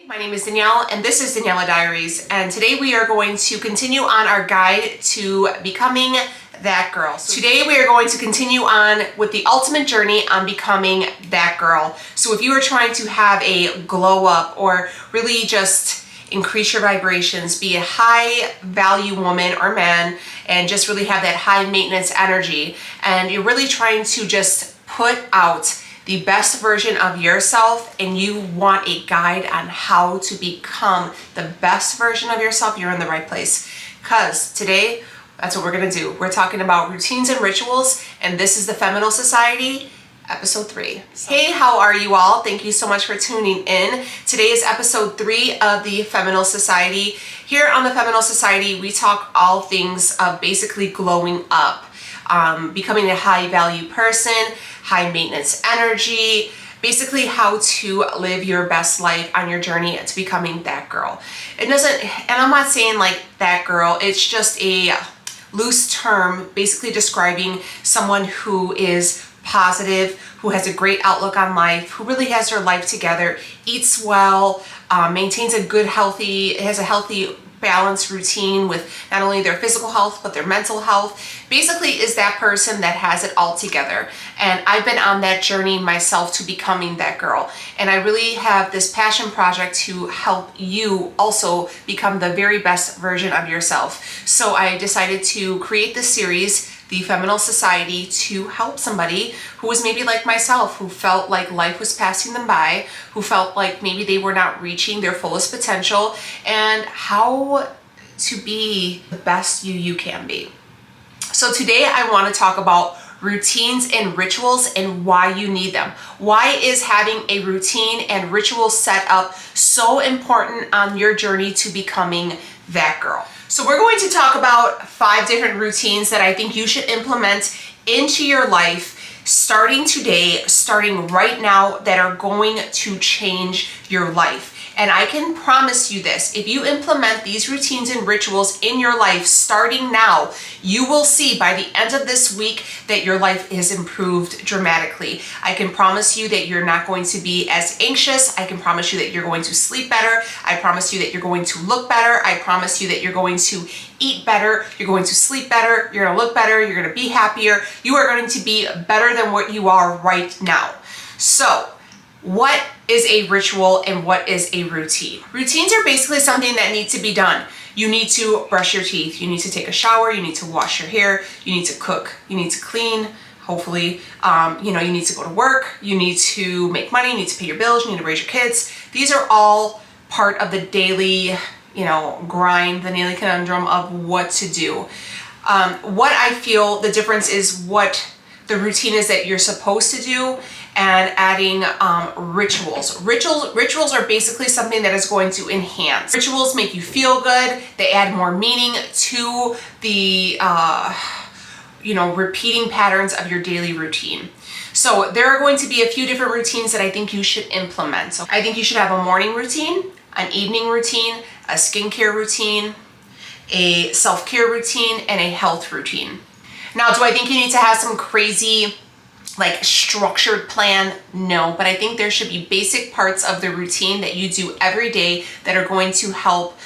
My name is Danielle and this is Daniela Diaries, and today we are going to continue on our guide to becoming that girl. So today we are going to continue on with the ultimate journey on becoming that girl. So if you are trying to have a glow up or really just increase your vibrations, be a high value woman or man, and just really have that high maintenance energy, and you're really trying to just put out the best version of yourself and you want a guide on how to become the best version of yourself, you're in the right place. Because today, that's what we're gonna do. We're talking about routines and rituals, and this is the Feminal Society, episode 3. Hey, how are you all? Thank you so much for tuning in. Today is episode 3 of the Feminal Society. Here on the Feminal Society, we talk all things of basically glowing up, becoming a high value person, high maintenance energy, basically how to live your best life on your journey to becoming that girl. It doesn't, and I'm not saying like that girl, it's just a loose term basically describing someone who is positive, who has a great outlook on life, who really has their life together, eats well, maintains a good has a healthy balanced routine with not only their physical health but their mental health. Basically is that person that has it all together. And I've been on that journey myself to becoming that girl, and I really have this passion project to help you also become the very best version of yourself. So I decided to create this series, the Feminal Society, to help somebody who was maybe like myself, who felt like life was passing them by, who felt like maybe they were not reaching their fullest potential, and how to be the best you can be. So today I want to talk about routines and rituals and why you need them. Why is having a routine and ritual set up so important on your journey to becoming that girl? So we're going to talk about 5 different routines that I think you should implement into your life starting today, starting right now, that are going to change your life. And I can promise you this, if you implement these routines and rituals in your life starting now, you will see by the end of this week that your life is improved dramatically. I can promise you that you're not going to be as anxious. I can promise you that you're going to sleep better. I promise you that you're going to look better. I promise you that you're going to eat better. You're going to sleep better. You're going to look better. You're going to be happier. You are going to be better than what you are right now. So, what is a ritual and what is a routine? Routines are basically something that needs to be done. You need to brush your teeth, you need to take a shower, you need to wash your hair, you need to cook, you need to clean, hopefully, you need to go to work, you need to make money, you need to pay your bills, you need to raise your kids. These are all part of the daily, grind, the daily conundrum of what to do. What I feel the difference is what the routine is that you're supposed to do, and adding rituals. Rituals are basically something that is going to enhance. Rituals make you feel good. They add more meaning to the repeating patterns of your daily routine. So there are going to be a few different routines that I think you should implement. So I think you should have a morning routine, an evening routine, a skincare routine, a self-care routine, and a health routine. Now, do I think you need to have some crazy structured plan? No, but I think there should be basic parts of the routine that you do every day that are going to help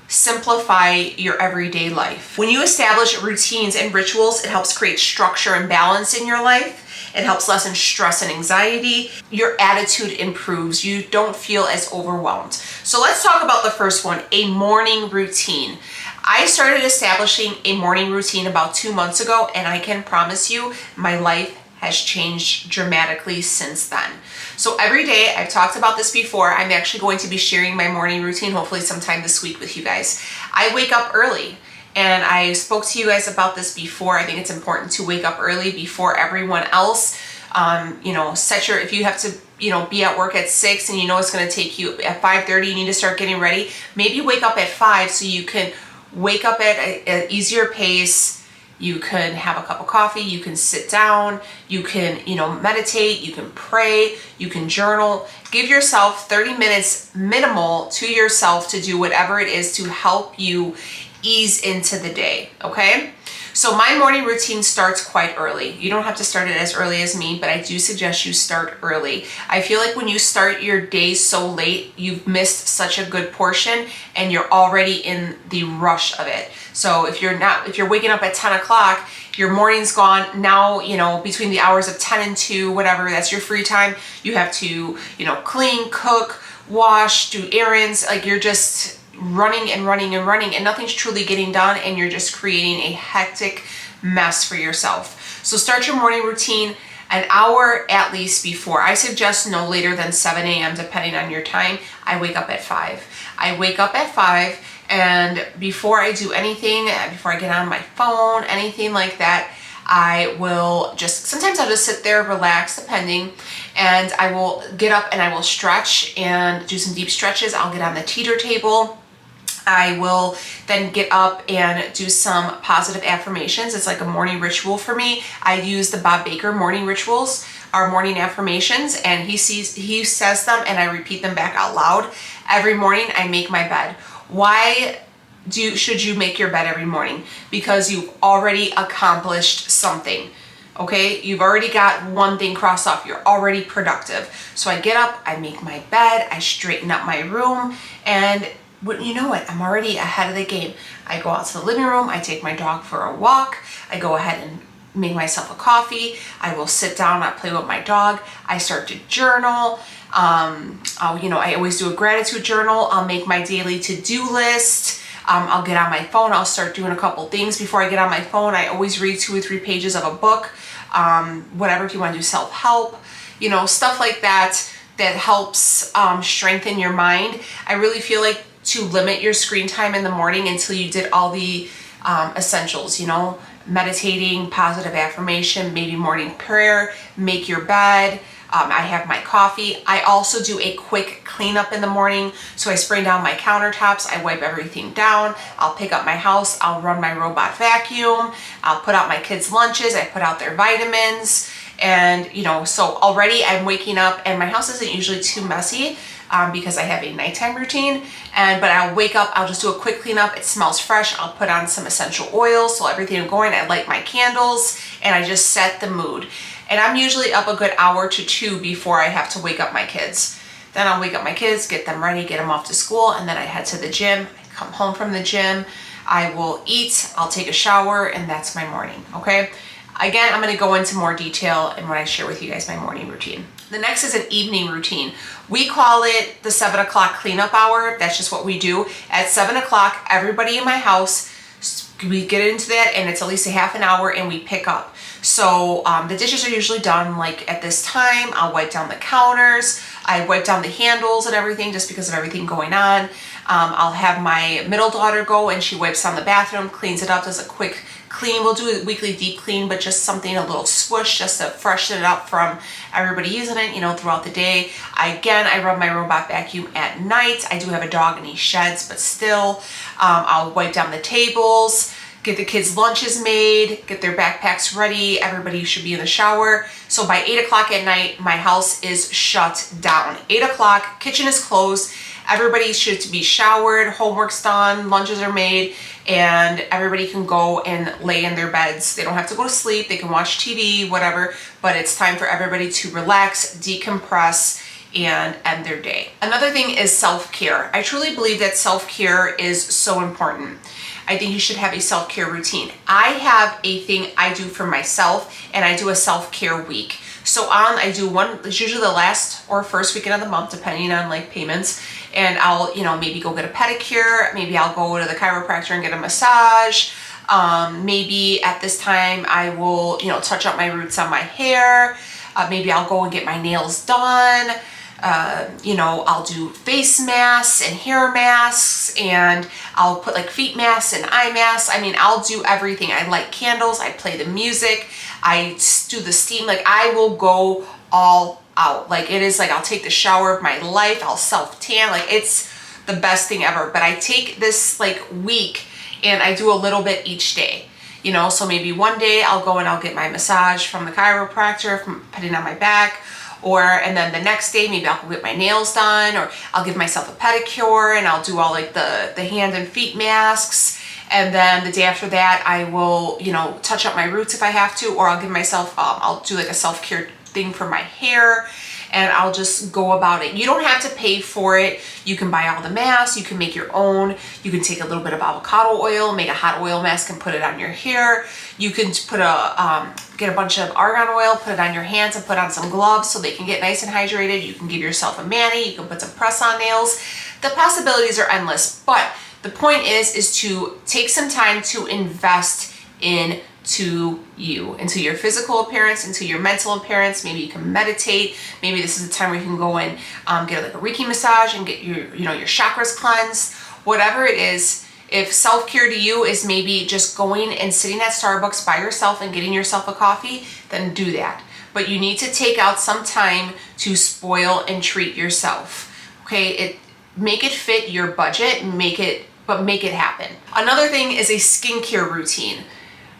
simplify your everyday life. When you establish routines and rituals, it helps create structure and balance in your life. It helps lessen stress and anxiety. Your attitude improves. You don't feel as overwhelmed. So let's talk about the first one, a morning routine. I started establishing a morning routine about 2 months ago, and I can promise you my life has changed dramatically since then. So every day, I've talked about this before, I'm actually going to be sharing my morning routine hopefully sometime this week with you guys. I wake up early, and I spoke to you guys about this before. I think it's important to wake up early before everyone else. If you have to be at work at 6 and it's going to take you at 5:30, you need to start getting ready. Maybe wake up at 5 so you can wake up at an easier pace. You can have a cup of coffee, you can sit down, you can, meditate, you can pray, you can journal. Give yourself 30 minutes minimal to yourself to do whatever it is to help you ease into the day, okay? So my morning routine starts quite early. You don't have to start it as early as me, but I do suggest you start early. I feel like when you start your day so late, you've missed such a good portion and you're already in the rush of it. So if you're waking up at 10 o'clock, your morning's gone. Now, you know, between the hours of 10 and 2, whatever, that's your free time. You have to, you know, clean, cook, wash, do errands. Like you're just running and running and running and nothing's truly getting done and you're just creating a hectic mess for yourself. So start your morning routine an hour at least before. I suggest no later than 7 a.m. depending on your time. I wake up at 5. I wake up at 5 and before I do anything, before I get on my phone, anything like that, I will just, sometimes I'll just sit there, relax, depending, and I will get up and I will stretch and do some deep stretches. I'll get on the teeter table. I will then get up and do some positive affirmations. It's like a morning ritual for me. I use the Bob Baker morning rituals, our morning affirmations, and he says them and I repeat them back out loud. Every morning I make my bed. Why should you make your bed every morning? Because you've already accomplished something. Okay, you've already got one thing crossed off. You're already productive. So I get up, I make my bed, I straighten up my room, and wouldn't you know it, I'm already ahead of the game. I go out to the living room, I take my dog for a walk, I go ahead and make myself a coffee, I will sit down, I play with my dog, I start to journal. I always do a gratitude journal. I'll make my daily to-do list. I'll get on my phone, I'll start doing a couple things. Before I get on my phone, I always read 2 or 3 pages of a book, whatever, if you want to do self-help, you know, stuff like that helps strengthen your mind. I really feel like to limit your screen time in the morning until you did all the essentials, you know, meditating, positive affirmation, maybe morning prayer, make your bed. I have my coffee. I also do a quick cleanup in the morning. So I spray down my countertops, I wipe everything down, I'll pick up my house, I'll run my robot vacuum, I'll put out my kids' lunches, I put out their vitamins, and you know, so already I'm waking up and my house isn't usually too messy because I have a nighttime routine, but I'll wake up, I'll just do a quick cleanup, it smells fresh, I'll put on some essential oils so everything is going, I light my candles, and I just set the mood. And I'm usually up a good hour to 2 before I have to wake up my kids. Then I'll wake up my kids, get them ready, get them off to school, and then I head to the gym. I come home from the gym, I will eat, I'll take a shower, and that's my morning, okay? Again, I'm gonna go into more detail and when I share with you guys my morning routine. The next is an evening routine. We call it the 7 o'clock cleanup hour. That's just what we do. At 7 o'clock, everybody in my house, we get into that and it's at least a half an hour and we pick up. So the dishes are usually done like at this time. I'll wipe down the counters. I wipe down the handles and everything just because of everything going on. I'll have my middle daughter go and she wipes down the bathroom, cleans it up, does a quick clean. We'll do a weekly deep clean, but just something, a little swoosh just to freshen it up from everybody using it, you know, throughout the day. I rub my robot vacuum at night. I do have a dog and he sheds, but still, I'll wipe down the tables, get the kids' lunches made, get their backpacks ready. Everybody should be in the shower. So by 8 o'clock at night, my house is shut down. 8 o'clock, kitchen is closed. Everybody should be showered, homework's done, lunches are made, and everybody can go and lay in their beds. They don't have to go to sleep, they can watch TV, whatever, but it's time for everybody to relax, decompress, and end their day. Another thing is self-care. I truly believe that self-care is so important. I think you should have a self-care routine. I have a thing I do for myself, and I do a self-care week. So I do one, it's usually the last or first weekend of the month, depending on like payments. And I'll, you know, maybe go get a pedicure. Maybe I'll go to the chiropractor and get a massage. Maybe at this time I will, you know, touch up my roots on my hair. Maybe I'll go and get my nails done. You know, I'll do face masks and hair masks, and I'll put like feet masks and eye masks. I mean, I'll do everything. I light candles, I play the music, I do the steam. Like I will go all out. Like it is like I'll take the shower of my life, I'll self-tan. Like it's the best thing ever. But I take this like week and I do a little bit each day. You know, so maybe one day I'll go and I'll get my massage from the chiropractor, from putting on my back. And then the next day, maybe I'll go get my nails done, or I'll give myself a pedicure and I'll do all like the hand and feet masks. And then the day after that, I will, you know, touch up my roots if I have to, or I'll give myself, I'll do like a self-care thing for my hair, and I'll just go about it. You don't have to pay for it. You can buy all the masks, you can make your own. You can take a little bit of avocado oil, make a hot oil mask and put it on your hair. You can put get a bunch of argan oil, put it on your hands and put on some gloves so they can get nice and hydrated. You can give yourself a mani, you can put some press-on nails. The possibilities are endless, but the point is to take some time to invest into you, into your physical appearance, into your mental appearance. Maybe you can meditate. Maybe this is the time where you can go and get like a Reiki massage and get your, you know, your chakras cleansed. Whatever it is, if self-care to you is maybe just going and sitting at Starbucks by yourself and getting yourself a coffee, then do that. But you need to take out some time to spoil and treat yourself. Okay, make it fit your budget, make it happen. Another thing is a skincare routine.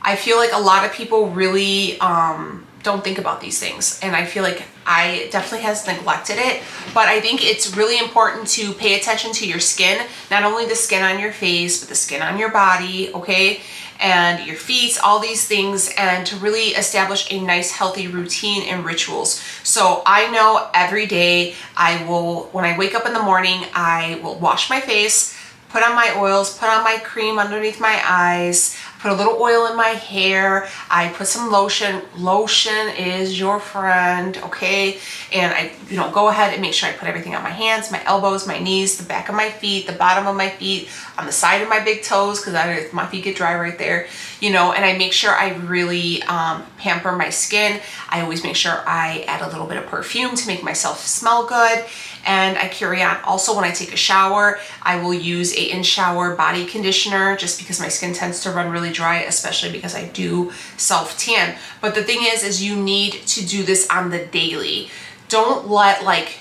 I feel like a lot of people really don't think about these things, and I feel like I definitely has neglected it, but I think it's really important to pay attention to your skin, not only the skin on your face, but the skin on your body, okay, and your feet, all these things, and to really establish a nice healthy routine and rituals. So I know every day when I wake up in the morning, I will wash my face, put on my oils, put on my cream underneath my eyes, put a little oil in my hair, I put some lotion. Lotion is your friend, okay? And I, you know, go ahead and make sure I put everything on my hands, my elbows, my knees, the back of my feet, the bottom of my feet, on the side of my big toes, because my feet get dry right there, you know, and I make sure I really pamper my skin. I always make sure I add a little bit of perfume to make myself smell good. And I carry on. Also, when I take a shower, I will use a in-shower body conditioner just because my skin tends to run really dry, especially because I do self-tan. But the thing is you need to do this on the daily. Don't let like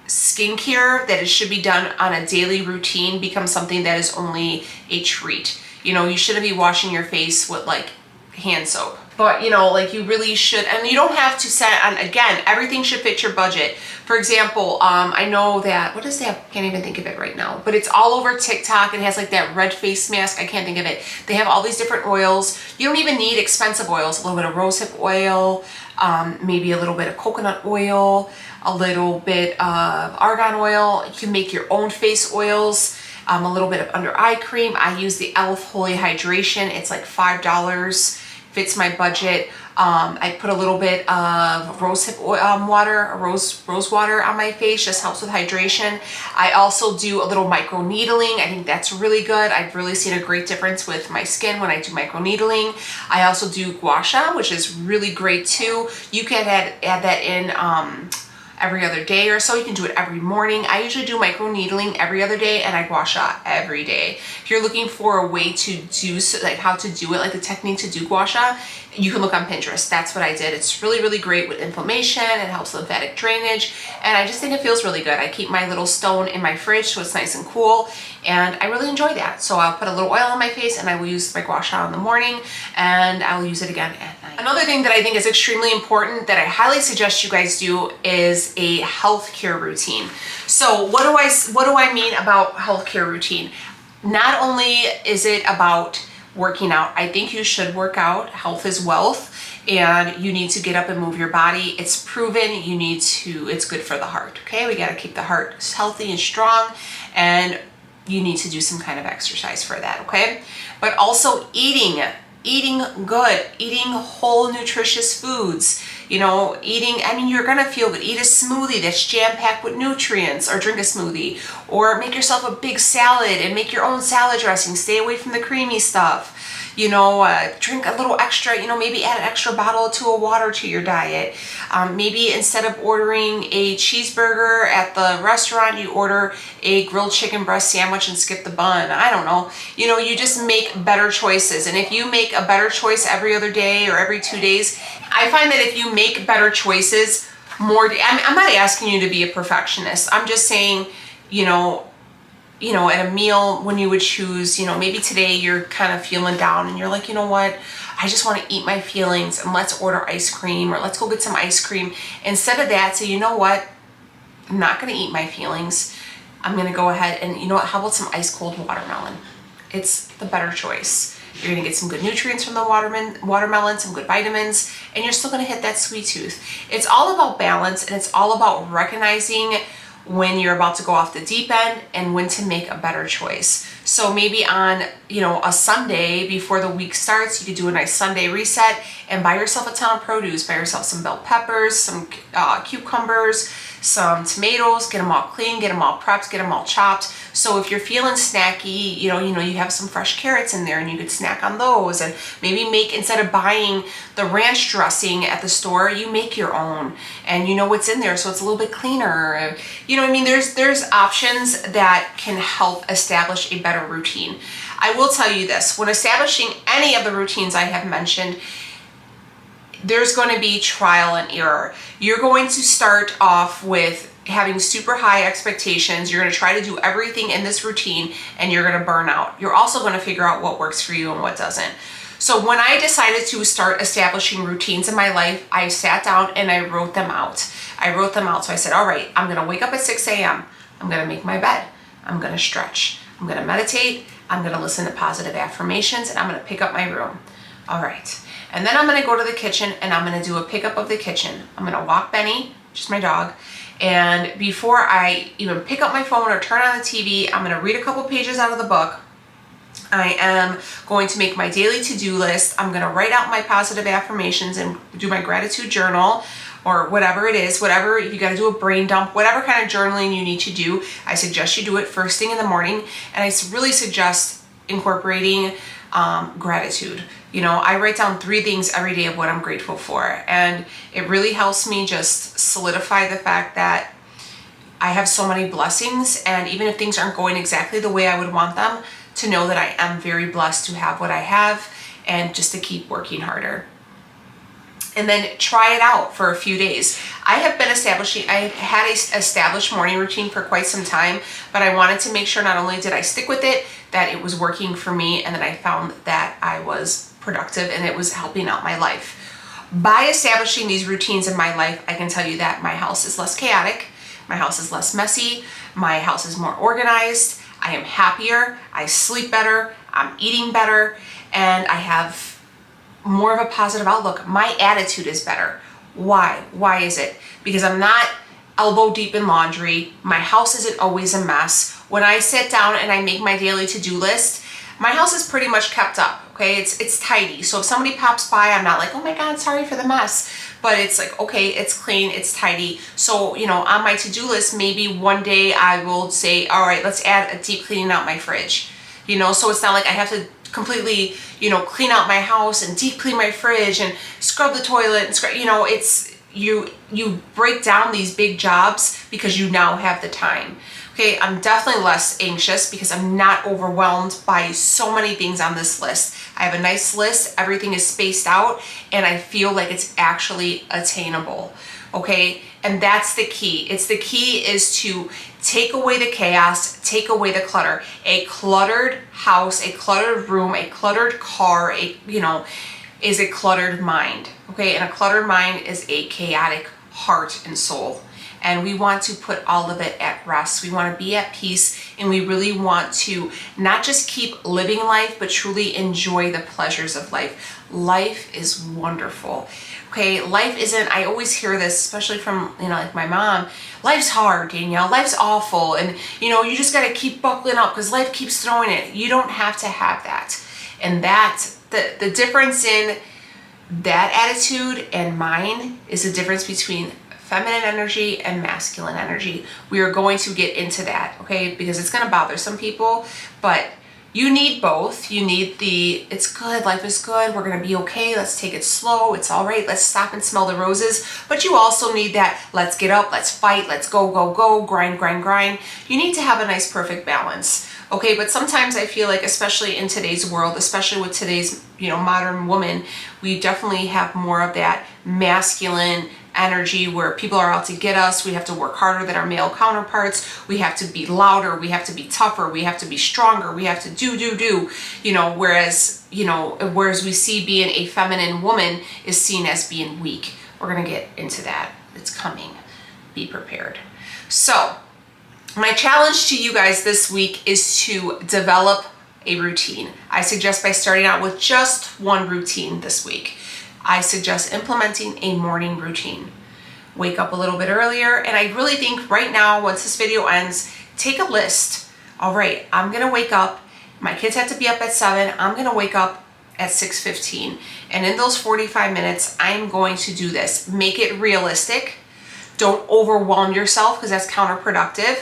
skincare that it should be done on a daily routine become something that is only a treat. You know, you shouldn't be washing your face with like hand soap. But you know, like you really should, and you don't have to set on, again, everything should fit your budget. For example, I know that, what is that? Can't even think of it right now, but it's all over TikTok. It has like that red face mask. I can't think of it. They have all these different oils. You don't even need expensive oils. A little bit of rosehip oil, maybe a little bit of coconut oil, a little bit of argan oil. You can make your own face oils. A little bit of under eye cream. I use the e.l.f. Holy Hydration. It's like $5. Fits my budget. I put a little bit of rosehip water, rose water on my face, just helps with hydration. I also do a little micro needling. I think that's really good. I've really seen a great difference with my skin when I do micro needling. I also do gua sha, which is really great too. You can add that in every other day or so. You can do it every morning. I usually do micro needling every other day, and I gua sha every day. If you're looking for a way to do, like how to do it, like the technique to do gua sha, you can look on Pinterest. That's what I did. It's really, really great with inflammation. It helps lymphatic drainage, and I just think it feels really good. I keep my little stone in my fridge so it's nice and cool, and I really enjoy that. So I'll put a little oil on my face, and I will use my gua sha in the morning, and I'll use it again at night. Another thing that I think is extremely important that I highly suggest you guys do is a healthcare routine. So what do I mean about healthcare routine? Not only is it about working out. I think you should work out. Health is wealth, and you need to get up and move your body. It's proven. It's good for the heart. Okay, we got to keep the heart healthy and strong, and you need to do some kind of exercise for that. Okay, but also eating good, eating whole nutritious foods. You know, you're gonna feel good. Eat a smoothie that's jam-packed with nutrients, or drink a smoothie, or make yourself a big salad and make your own salad dressing. Stay away from the creamy stuff. You know, drink a little extra, you know, maybe add an extra bottle of water to your diet. Maybe instead of ordering a cheeseburger at the restaurant, you order a grilled chicken breast sandwich and skip the bun. I don't know. You know, you just make better choices. And if you make a better choice every other day or every 2 days, I find that if you make better choices I'm not asking you to be a perfectionist. I'm just saying, you know, at a meal when you would choose, you know, maybe today you're kind of feeling down and you're like, you know what, I just want to eat my feelings and let's order ice cream, or let's go get some ice cream. Instead of that, say, you know what, I'm not going to eat my feelings. I'm going to go ahead and, you know what, how about some ice cold watermelon? it's the better choice. You're gonna get some good nutrients from the watermelon, some good vitamins, and you're still gonna hit that sweet tooth. It's all about balance, and it's all about recognizing when you're about to go off the deep end and when to make a better choice. So maybe on, you know, a Sunday before the week starts, you could do a nice Sunday reset and buy yourself a ton of produce. Buy yourself some bell peppers, some cucumbers, some tomatoes, get them all clean, get them all prepped, get them all chopped. So if you're feeling snacky, you have some fresh carrots in there and you could snack on those, and maybe make, instead of buying the ranch dressing at the store, you make your own and you know what's in there, so it's a little bit cleaner. You know what I mean? There's options that can help establish a better routine. I will tell you this, when establishing any of the routines I have mentioned, there's going to be trial and error. You're going to start off with having super high expectations. You're going to try to do everything in this routine and you're going to burn out. You're also going to figure out what works for you and what doesn't. So when I decided to start establishing routines in my life, I sat down and I wrote them out. So I said, all right, I'm going to wake up at 6 a.m. I'm going to make my bed. I'm going to stretch. I'm going to meditate. I'm going to listen to positive affirmations, and I'm going to pick up my room. All right. And then I'm going to go to the kitchen and I'm going to do a pickup of the kitchen. I'm going to walk Benny, just my dog. And before I even pick up my phone or turn on the TV, I'm going to read a couple pages out of the book. I am going to make my daily to-do list. I'm going to write out my positive affirmations and do my gratitude journal, or whatever it is, whatever, if you got to do a brain dump, whatever kind of journaling you need to do, I suggest you do it first thing in the morning. And I really suggest incorporating gratitude. You know, I write down 3 things every day of what I'm grateful for. And it really helps me just solidify the fact that I have so many blessings. And even if things aren't going exactly the way I would want them, to know that I am very blessed to have what I have, and just to keep working harder. And then try it out for a few days. I had an established morning routine for quite some time, but I wanted to make sure not only did I stick with it, that it was working for me, and that I found that I was productive and it was helping out my life. By establishing these routines in my life, I can tell you that my house is less chaotic, my house is less messy, my house is more organized, I am happier, I sleep better, I'm eating better, and I have more of a positive outlook. My attitude is better. Why? Why is it? Because I'm not elbow deep in laundry. My house isn't always a mess. When I sit down and I make my daily to-do list, my house is pretty much kept up, okay? It's tidy. So if somebody pops by, I'm not like, oh my God, sorry for the mess. But it's like, okay, it's clean, it's tidy. So, you know, on my to-do list, maybe one day I will say, all right, let's add a deep cleaning out my fridge. You know, so it's not like I have to completely, you know, clean out my house and deep clean my fridge and scrub the toilet and scrub, you know, it's, you break down these big jobs because you now have the time. Okay, I'm definitely less anxious because I'm not overwhelmed by so many things on this list. I have a nice list, everything is spaced out, and I feel like it's actually attainable. Okay, and that's the key. The key is to take away the chaos, take away the clutter. A cluttered house, a cluttered room, a cluttered car, is a cluttered mind. Okay, and a cluttered mind is a chaotic heart and soul. And we want to put all of it at rest. We want to be at peace, and we really want to not just keep living life, but truly enjoy the pleasures of life. Life is wonderful. Okay, life isn't, I always hear this, especially from, like my mom, life's hard, Danielle, life's awful, and you just got to keep buckling up because life keeps throwing it. You don't have to have that. And the difference in that attitude and mine is the difference between feminine energy and masculine energy. We are going to get into that, okay? Because it's going to bother some people, but you need both. You need it's good, life is good, we're going to be okay, let's take it slow, it's all right, let's stop and smell the roses. But you also need that, let's get up, let's fight, let's go, go, go, grind, grind, grind. You need to have a nice, perfect balance, okay? But sometimes I feel like, especially in today's world, especially with today's, modern woman, we definitely have more of that masculine energy where people are out to get us. We have to work harder than our male counterparts. We have to be louder. We have to be tougher. We have to be stronger. We have to do, whereas we see being a feminine woman is seen as being weak. We're going to get into that. It's coming. Be prepared. So my challenge to you guys this week is to develop a routine. I suggest by starting out with just one routine this week. I suggest implementing a morning routine. Wake up a little bit earlier, and I really think right now, once this video ends, take a list. All right, I'm gonna wake up, my kids have to be up at 7, I'm gonna wake up at 6:15. And in those 45 minutes, I'm going to do this. Make it realistic. Don't overwhelm yourself because that's counterproductive.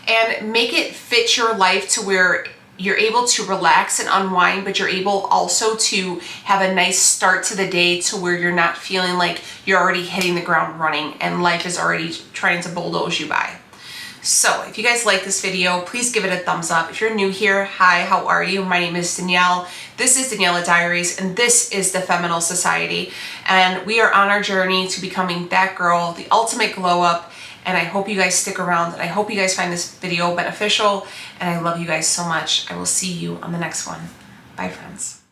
And make it fit your life to where you're able to relax and unwind, but you're able also to have a nice start to the day to where you're not feeling like you're already hitting the ground running and life is already trying to bulldoze you by. So if you guys like this video, please give it a thumbs up. If you're new here, hi, how are you? My name is Danielle. This is Daniela Diaries, and this is the Feminal Society. And we are on our journey to becoming that girl, the ultimate glow up. And I hope you guys stick around, and I hope you guys find this video beneficial. And I love you guys so much. I will see you on the next one. Bye, friends.